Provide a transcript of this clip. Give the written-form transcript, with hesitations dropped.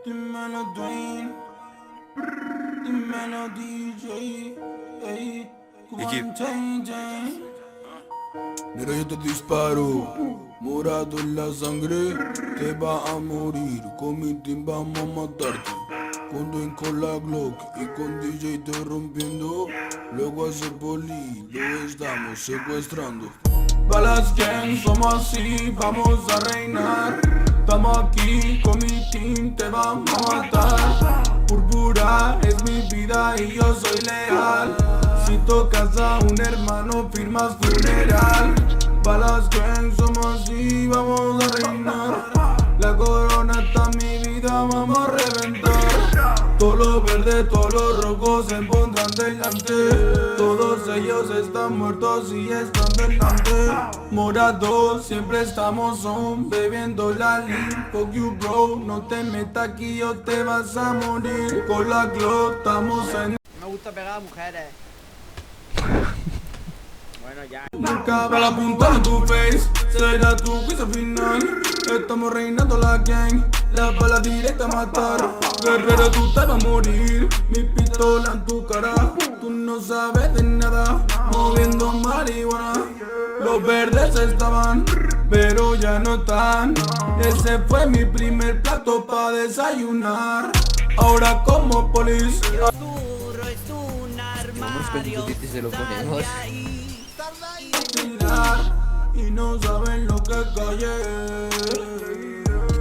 Dímelo Dwayne, dímelo DJ, ey, Mira, yo te disparo, morado en la sangre, te va a morir, con mi team vamos a matarte. Con Dwayne con la Glock y con DJ te rompiendo, luego hace poli, lo estamos secuestrando. Balas gang, somos así, vamos a reinar. Estamos aquí con mi team, te vamos a matar. Púrpura es mi vida y yo soy leal. Si tocas a un hermano, firmas funeral. Balas gang, somos así, vamos a reinar. La corona está en mi vida, vamos a reventar. Todos los verdes, todos los rojos se pondrán delante. Todos ellos están muertos y están delante. Morados, siempre estamos on, bebiendo la lean. Fuck you bro, no te metas aquí o te vas a morir. Con la Glock estamos en... Me gusta pegar a mujeres. Bueno, ya. Nunca va la punta en tu face, será tu juicio final. Estamos reinando la gang, la bala directa a matar. Guerrero, tú te vas a morir, mi pistola en tu cara. Tú no sabes de nada, moviendo marihuana. Los verdes estaban, pero ya no están. Ese fue mi primer plato para desayunar. Ahora como policía Es un armario. Se lo ponemos. y no saben lo que callé.